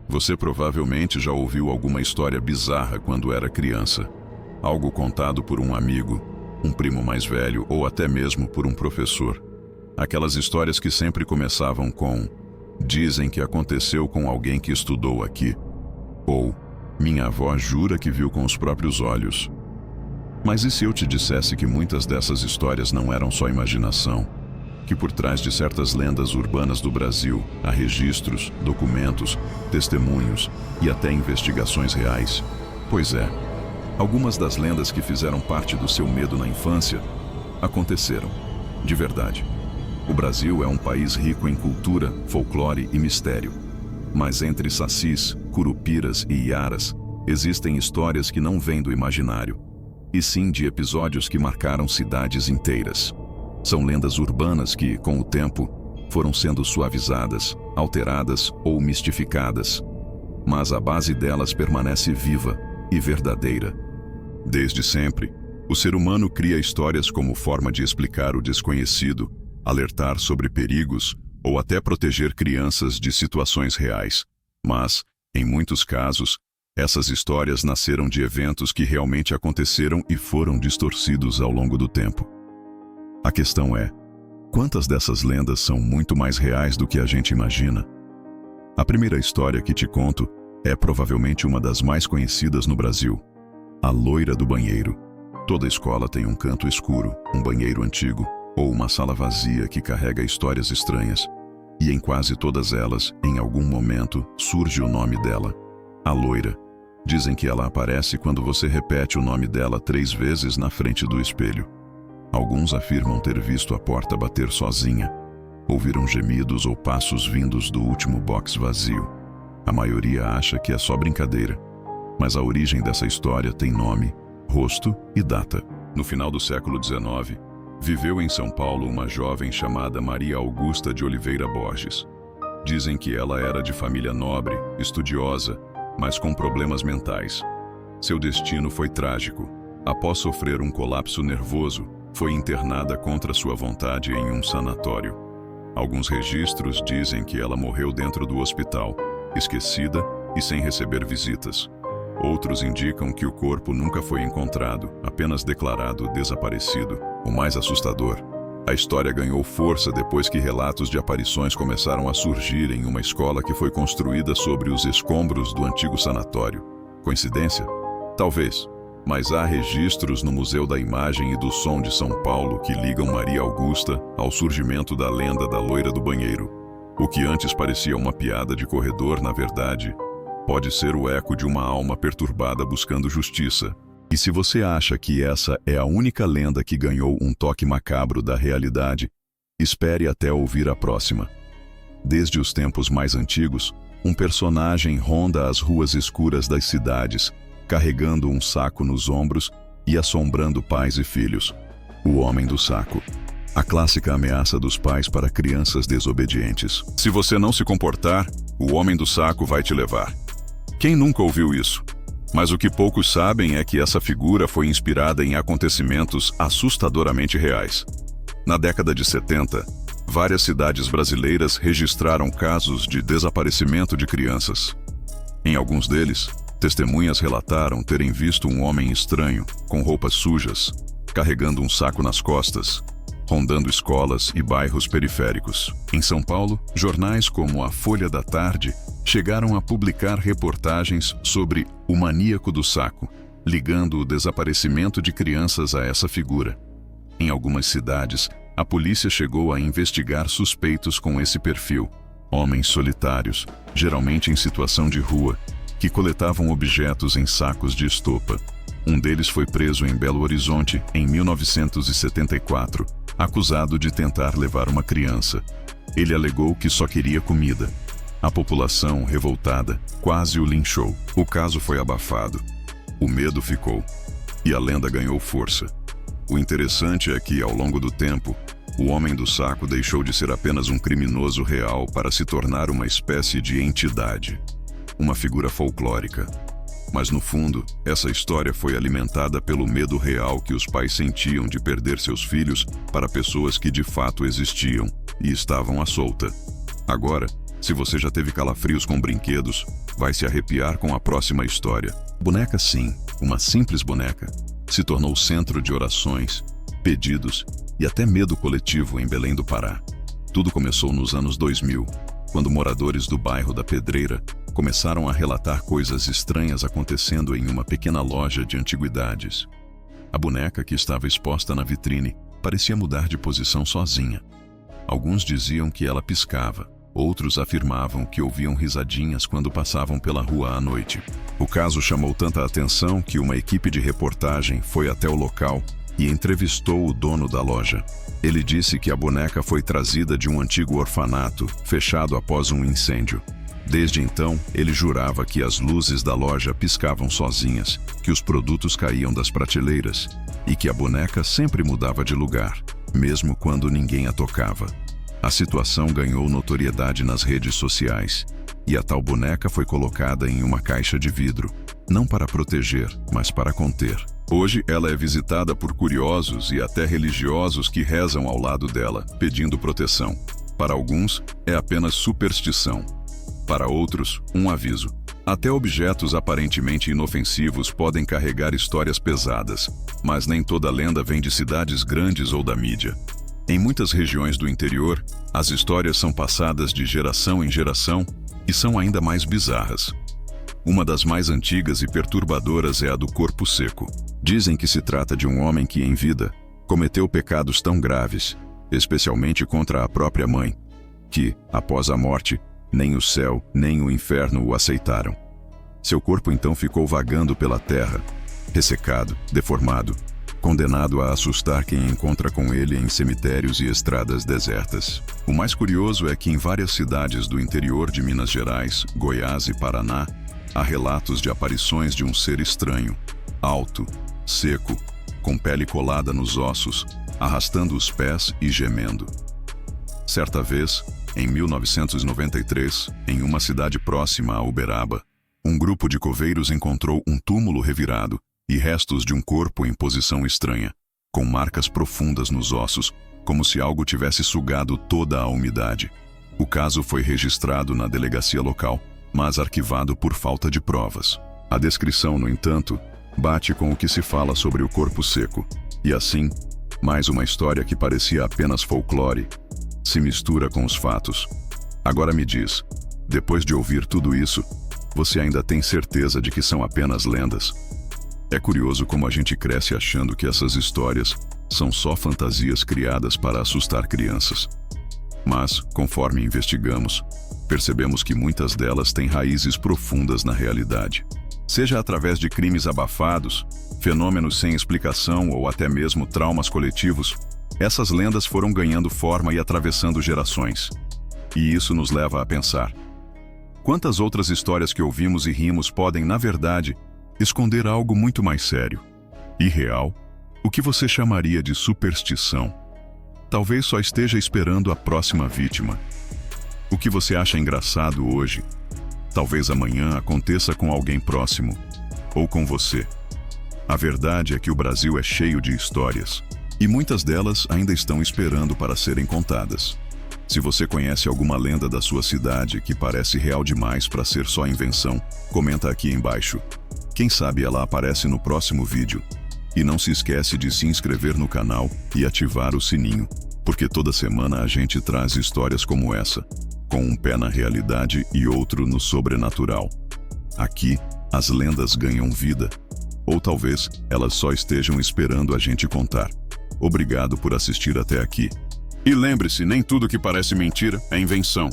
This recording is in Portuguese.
Você provavelmente já ouviu alguma história bizarra quando era criança. Algo contado por um amigo, um primo mais velho ou até mesmo por um professor. Aquelas histórias que sempre começavam com "dizem que aconteceu com alguém que estudou aqui", ou "minha avó jura que viu com os próprios olhos". Mas e se eu te dissesse que muitas dessas histórias não eram só imaginação? Que por trás de certas lendas urbanas do Brasil há registros, documentos, testemunhos e até investigações reais? Pois é, algumas das lendas que fizeram parte do seu medo na infância aconteceram, de verdade. O Brasil é um país rico em cultura, folclore e mistério. Mas entre sacis, curupiras e iaras, existem histórias que não vêm do imaginário, e sim de episódios que marcaram cidades inteiras. São lendas urbanas que, com o tempo, foram sendo suavizadas, alteradas ou mistificadas. Mas a base delas permanece viva e verdadeira. Desde sempre, o ser humano cria histórias como forma de explicar o desconhecido, alertar sobre perigos ou até proteger crianças de situações reais. Mas, em muitos casos, essas histórias nasceram de eventos que realmente aconteceram e foram distorcidos ao longo do tempo. A questão é, quantas dessas lendas são muito mais reais do que a gente imagina? A primeira história que te conto é provavelmente uma das mais conhecidas no Brasil: a loira do banheiro. Toda escola tem um canto escuro, um banheiro antigo ou uma sala vazia que carrega histórias estranhas. E em quase todas elas, em algum momento, surge o nome dela: a loira. Dizem que ela aparece quando você repete o nome dela 3 vezes na frente do espelho. Alguns afirmam ter visto a porta bater sozinha, ouviram gemidos ou passos vindos do último box vazio. A maioria acha que é só brincadeira, mas a origem dessa história tem nome, rosto e data. No final do século XIX, viveu em São Paulo uma jovem chamada Maria Augusta de Oliveira Borges. Dizem que ela era de família nobre, estudiosa, mas com problemas mentais. Seu destino foi trágico. Após sofrer um colapso nervoso, foi internada contra sua vontade em um sanatório. Alguns registros dizem que ela morreu dentro do hospital, esquecida e sem receber visitas. Outros indicam que o corpo nunca foi encontrado, apenas declarado desaparecido. O mais assustador, a história ganhou força depois que relatos de aparições começaram a surgir em uma escola que foi construída sobre os escombros do antigo sanatório. Coincidência? Talvez. Mas há registros no Museu da Imagem e do Som de São Paulo que ligam Maria Augusta ao surgimento da lenda da loira do banheiro. O que antes parecia uma piada de corredor, na verdade, pode ser o eco de uma alma perturbada buscando justiça. E se você acha que essa é a única lenda que ganhou um toque macabro da realidade, espere até ouvir a próxima. Desde os tempos mais antigos, um personagem ronda as ruas escuras das cidades, carregando um saco nos ombros e assombrando pais e filhos. O Homem do Saco. A clássica ameaça dos pais para crianças desobedientes. Se você não se comportar, o Homem do Saco vai te levar. Quem nunca ouviu isso? Mas o que poucos sabem é que essa figura foi inspirada em acontecimentos assustadoramente reais. Na década de 70, várias cidades brasileiras registraram casos de desaparecimento de crianças. Em alguns deles, testemunhas relataram terem visto um homem estranho, com roupas sujas, carregando um saco nas costas, rondando escolas e bairros periféricos. Em São Paulo, jornais como a Folha da Tarde chegaram a publicar reportagens sobre o maníaco do saco, ligando o desaparecimento de crianças a essa figura. Em algumas cidades, a polícia chegou a investigar suspeitos com esse perfil, homens solitários, geralmente em situação de rua, que coletavam objetos em sacos de estopa. Um deles foi preso em Belo Horizonte em 1974, acusado de tentar levar uma criança. Ele alegou que só queria comida. A população, revoltada, quase o linchou. O caso foi abafado. O medo ficou. E a lenda ganhou força. O interessante é que, ao longo do tempo, o Homem do Saco deixou de ser apenas um criminoso real para se tornar uma espécie de entidade. Uma figura folclórica. Mas no fundo, essa história foi alimentada pelo medo real que os pais sentiam de perder seus filhos para pessoas que de fato existiam e estavam à solta. Agora, se você já teve calafrios com brinquedos, vai se arrepiar com a próxima história. Boneca, sim, uma simples boneca, se tornou centro de orações, pedidos e até medo coletivo em Belém do Pará. Tudo começou nos anos 2000, quando moradores do bairro da Pedreira começaram a relatar coisas estranhas acontecendo em uma pequena loja de antiguidades. A boneca que estava exposta na vitrine parecia mudar de posição sozinha. Alguns diziam que ela piscava, outros afirmavam que ouviam risadinhas quando passavam pela rua à noite. O caso chamou tanta atenção que uma equipe de reportagem foi até o local e entrevistou o dono da loja. Ele disse que a boneca foi trazida de um antigo orfanato, fechado após um incêndio. Desde então, ele jurava que as luzes da loja piscavam sozinhas, que os produtos caíam das prateleiras e que a boneca sempre mudava de lugar, mesmo quando ninguém a tocava. A situação ganhou notoriedade nas redes sociais e a tal boneca foi colocada em uma caixa de vidro, não para proteger, mas para conter. Hoje, ela é visitada por curiosos e até religiosos que rezam ao lado dela, pedindo proteção. Para alguns, é apenas superstição. Para outros, um aviso. Até objetos aparentemente inofensivos podem carregar histórias pesadas, mas nem toda lenda vem de cidades grandes ou da mídia. Em muitas regiões do interior, as histórias são passadas de geração em geração e são ainda mais bizarras. Uma das mais antigas e perturbadoras é a do corpo seco. Dizem que se trata de um homem que, em vida, cometeu pecados tão graves, especialmente contra a própria mãe, que, após a morte, nem o céu nem o inferno o aceitaram. Seu corpo então ficou vagando pela terra, ressecado, deformado, condenado a assustar quem encontra com ele em cemitérios e estradas desertas. O mais curioso é que em várias cidades do interior de Minas Gerais, Goiás e Paraná, há relatos de aparições de um ser estranho, alto, seco, com pele colada nos ossos, arrastando os pés e gemendo. Certa vez, em 1993, em uma cidade próxima a Uberaba, um grupo de coveiros encontrou um túmulo revirado e restos de um corpo em posição estranha, com marcas profundas nos ossos, como se algo tivesse sugado toda a umidade. O caso foi registrado na delegacia local, mas arquivado por falta de provas. A descrição, no entanto, bate com o que se fala sobre o corpo seco, e assim, mais uma história que parecia apenas folclore se mistura com os fatos. Agora me diz, depois de ouvir tudo isso, você ainda tem certeza de que são apenas lendas? É curioso como a gente cresce achando que essas histórias são só fantasias criadas para assustar crianças. Mas, conforme investigamos, percebemos que muitas delas têm raízes profundas na realidade. Seja através de crimes abafados, fenômenos sem explicação ou até mesmo traumas coletivos, essas lendas foram ganhando forma e atravessando gerações. E isso nos leva a pensar: quantas outras histórias que ouvimos e rimos podem, na verdade, esconder algo muito mais sério, irreal, o que você chamaria de superstição? Talvez só esteja esperando a próxima vítima. O que você acha engraçado hoje, talvez amanhã aconteça com alguém próximo, ou com você. A verdade é que o Brasil é cheio de histórias, e muitas delas ainda estão esperando para serem contadas. Se você conhece alguma lenda da sua cidade que parece real demais para ser só invenção, comenta aqui embaixo. Quem sabe ela aparece no próximo vídeo. E não se esquece de se inscrever no canal e ativar o sininho, porque toda semana a gente traz histórias como essa, com um pé na realidade e outro no sobrenatural. Aqui, as lendas ganham vida, ou talvez elas só estejam esperando a gente contar. Obrigado por assistir até aqui. E lembre-se, nem tudo que parece mentira é invenção.